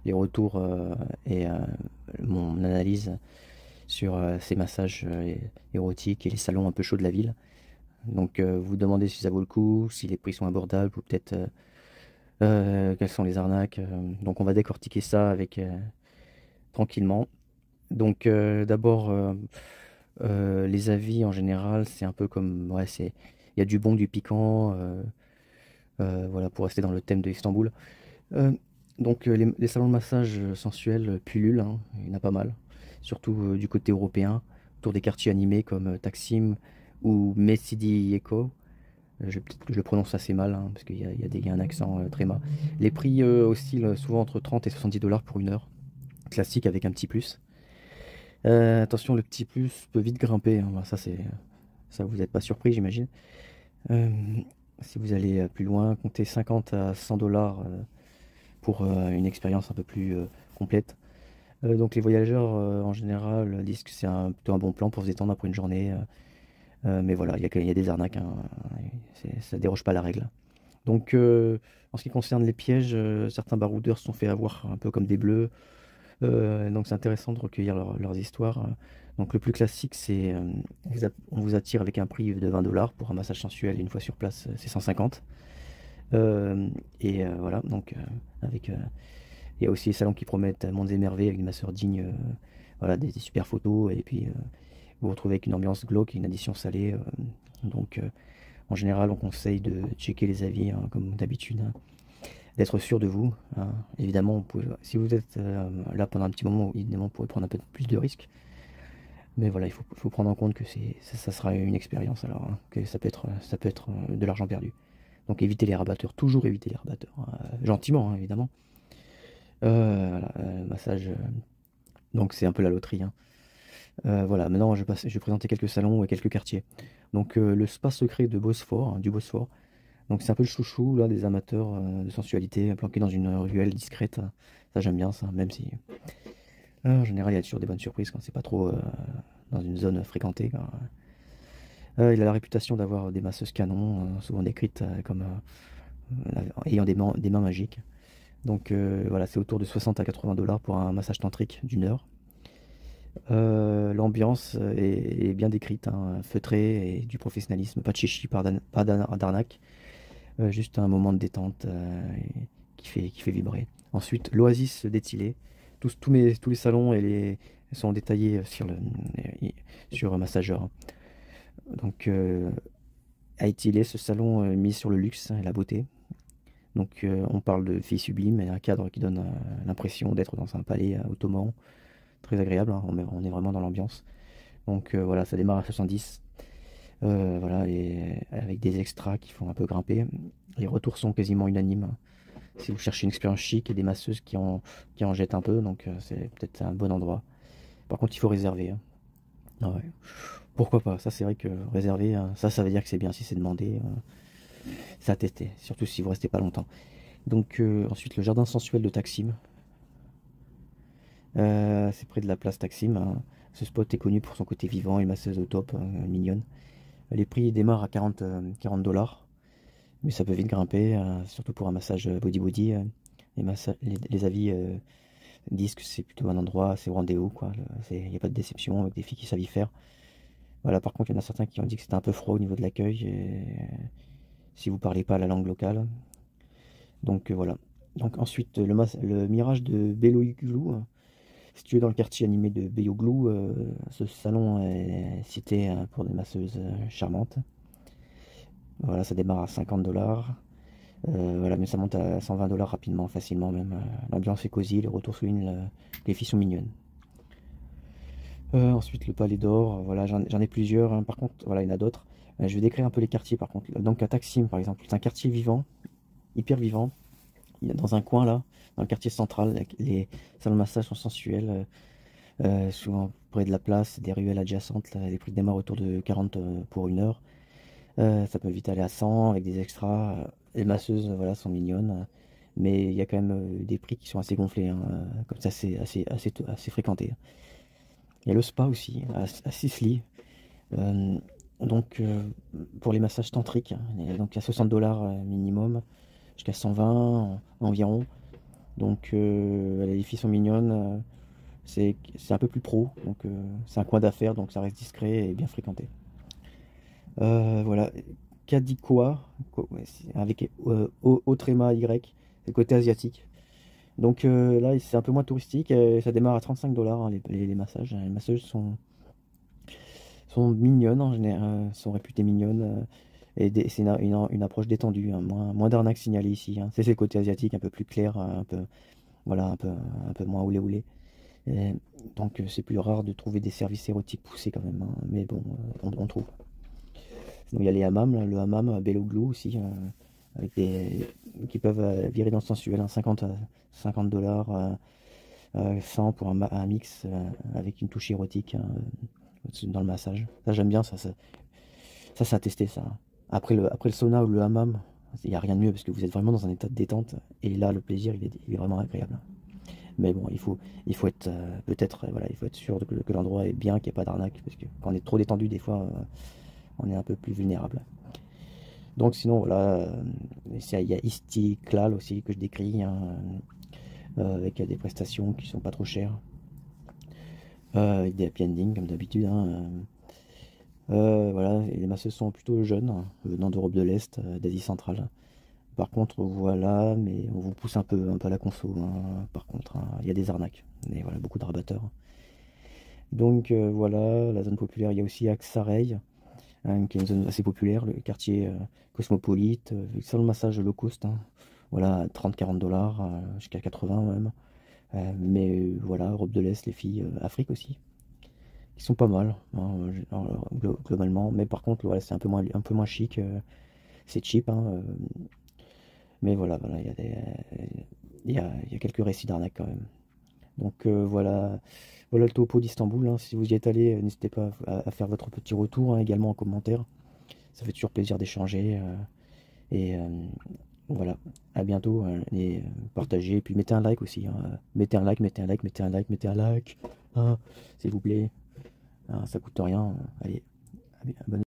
les retours et mon analyse sur ces massages érotiques et les salons un peu chauds de la ville. Donc vous demandez si ça vaut le coup, si les prix sont abordables ou peut-être quelles sont les arnaques. Donc on va décortiquer ça avec tranquillement. Donc d'abord les avis en général, c'est un peu comme ouais, c'est il y a du bon, du piquant, voilà pour rester dans le thème de Istanbul. Euh, donc les salons de massage sensuels pullulent, hein, il y en a pas mal, surtout du côté européen, autour des quartiers animés comme Taksim ou Mecidiyeköy. Peut-être que je le prononce assez mal, hein, parce qu'il y a un accent très mat. Les prix oscillent souvent entre 30 et 70 dollars pour une heure, classique avec un petit plus. Attention, le petit plus peut vite grimper, hein, bah, ça vous n'êtes pas surpris, j'imagine. Euh, Si vous allez plus loin, comptez 50 à 100 dollars pour une expérience un peu plus complète. Donc les voyageurs en général disent que c'est plutôt un bon plan pour se détendre après une journée. Mais voilà, il y a des arnaques, hein, ça déroge pas à la règle. Donc en ce qui concerne les pièges, certains baroudeurs se sont fait avoir un peu comme des bleus. Donc c'est intéressant de recueillir leurs histoires. Donc le plus classique, c'est on vous attire avec un prix de 20 dollars pour un massage sensuel et une fois sur place, c'est 150. Voilà, donc avec il y a aussi les salons qui promettent mondes et merveilles avec des masseurs dignes, voilà, des super photos, et puis vous vous retrouvez avec une ambiance glauque et une addition salée. Donc en général, on conseille de checker les avis, hein, comme d'habitude, hein, d'être sûr de vous, hein. Évidemment, si vous êtes là pendant un petit moment, évidemment, vous pourrez prendre un peu plus de risques. Mais voilà, il faut prendre en compte que ça sera une expérience, alors, hein, que ça peut être de l'argent perdu. Donc évitez les rabatteurs, toujours éviter les rabatteurs, hein, gentiment, hein, évidemment. Voilà, massage, donc c'est un peu la loterie, hein. Voilà, maintenant je vais présenter quelques salons et quelques quartiers. Donc le spa secret de Bosphore, hein, du Bosphore. Donc c'est un peu le chouchou là, des amateurs de sensualité, planqué dans une ruelle discrète. Ça j'aime bien ça, même si en général il y a toujours des bonnes surprises quand c'est pas trop dans une zone fréquentée, quoi. Il a la réputation d'avoir des masseuses canons, souvent décrites comme ayant des mains magiques. Donc voilà, c'est autour de 60 à 80 dollars pour un massage tantrique d'une heure. L'ambiance est bien décrite, hein, feutrée et du professionnalisme, pas de chichi, pas d'arnaque, juste un moment de détente qui fait vibrer. Ensuite, l'oasis d'éthylé. Tous les salons sont détaillés sur Massageur, hein. Donc, à éthylé, ce salon mise sur le luxe, hein, et la beauté. Donc, on parle de filles sublimes et un cadre qui donne l'impression d'être dans un palais ottoman. Très agréable, hein, on est vraiment dans l'ambiance. Donc voilà, ça démarre à 70. Voilà, et avec des extras qui font un peu grimper. Les retours sont quasiment unanimes. Si vous cherchez une expérience chic et des masseuses qui en jettent un peu, donc c'est peut-être un bon endroit. Par contre, il faut réserver, hein. Ah ouais. Pourquoi pas? Ça, c'est vrai que réserver, hein, ça veut dire que c'est bien. Si c'est demandé, c'est à tester. Surtout si vous restez pas longtemps. Donc ensuite, le jardin sensuel de Taksim. C'est près de la place Taksim, hein. Ce spot est connu pour son côté vivant et masseuse au top, mignonne. Les prix démarrent à 40 dollars, mais ça peut vite grimper, surtout pour un massage body-body. Les avis disent que c'est plutôt un endroit assez au rendez-vous, quoi. Il n'y a pas de déception avec des filles qui savent y faire. Voilà, par contre, il y en a certains qui ont dit que c'était un peu froid au niveau de l'accueil, si vous parlez pas la langue locale. Donc voilà. Donc ensuite, le Mirage de Beyoğlu, hein. Situé dans le quartier animé de Beyoğlu, ce salon est cité pour des masseuses charmantes. Voilà, ça démarre à 50 dollars. Voilà, mais ça monte à 120 dollars rapidement, facilement même. L'ambiance est cosy, les retours soulignent, les filles sont mignonnes. Ensuite, le Palais d'Or, voilà, j'en ai plusieurs, hein. Par contre, voilà, il y en a d'autres. Je vais décrire un peu les quartiers par contre. Donc à Taksim, par exemple, c'est un quartier vivant, hyper vivant. Il y a dans un coin là, dans le quartier central, les salons de massage sont sensuels. Souvent près de la place, des ruelles adjacentes, là, les prix démarrent autour de 40 pour une heure. Ça peut vite aller à 100 avec des extras. Les masseuses, voilà, sont mignonnes, mais il y a quand même des prix qui sont assez gonflés, hein, comme ça c'est assez fréquenté. Il y a le spa aussi, à Sicily. Euh, donc pour les massages tantriques, hein, donc à 60 dollars minimum, jusqu'à 120 environ. Donc les filles sont mignonnes. C'est un peu plus pro, donc c'est un coin d'affaires, donc ça reste discret et bien fréquenté. Voilà, Kadikoa, avec O tréma Y, c'est le côté asiatique. Donc là, c'est un peu moins touristique, ça démarre à 35 $, hein, les massages. Les masseuses sont mignonnes en général, sont réputées mignonnes. Et c'est une approche détendue, hein, moins d'arnaques signalées ici, hein. C'est le côté asiatique un peu plus clair, un peu, voilà, un peu moins olé olé. Et donc c'est plus rare de trouver des services érotiques poussés quand même, hein. Mais bon, on trouve. Sinon il y a les hammams, là, le hammam Beloglou aussi, avec qui peuvent virer dans le sensuel, hein, 50 $, 100 pour un mix avec une touche érotique, hein, dans le massage. Ça j'aime bien, ça à tester ça. Après le sauna ou le hammam, il n'y a rien de mieux parce que vous êtes vraiment dans un état de détente et là le plaisir il est vraiment agréable. Mais bon, il faut être peut-être voilà, il faut être sûr que l'endroit est bien, qu'il n'y ait pas d'arnaque parce que quand on est trop détendu des fois on est un peu plus vulnérable. Donc sinon voilà, il y a Istiklal aussi que je décris, hein, avec des prestations qui sont pas trop chères, avec des happy endings comme d'habitude, hein. Voilà, et les masseuses sont plutôt jeunes, hein, venant d'Europe de l'Est, d'Asie centrale. Par contre, voilà, mais on vous pousse un peu à la conso, hein. Par contre, hein, il y a des arnaques, et voilà, beaucoup de rabatteurs. Donc voilà, la zone populaire, il y a aussi Aksarei, hein, qui est une zone assez populaire, le quartier cosmopolite, sans le massage low cost, hein. Voilà, 30-40 $, jusqu'à 80 même. Mais voilà, Europe de l'Est, les filles, Afrique aussi, qui sont pas mal, hein, globalement. Mais par contre, voilà, c'est un peu moins chic, c'est cheap, hein, mais voilà, il y a quelques récits d'arnaque quand même. Donc voilà le topo d'Istanbul, hein. Si vous y êtes allé, n'hésitez pas à faire votre petit retour, hein, également en commentaire. Ça fait toujours plaisir d'échanger. Et voilà, à bientôt, et partagez, et puis mettez un like aussi, hein. Mettez un like, mettez un like, mettez un like, mettez un like, hein, s'il vous plaît, hein, ça coûte rien. Allez, bonne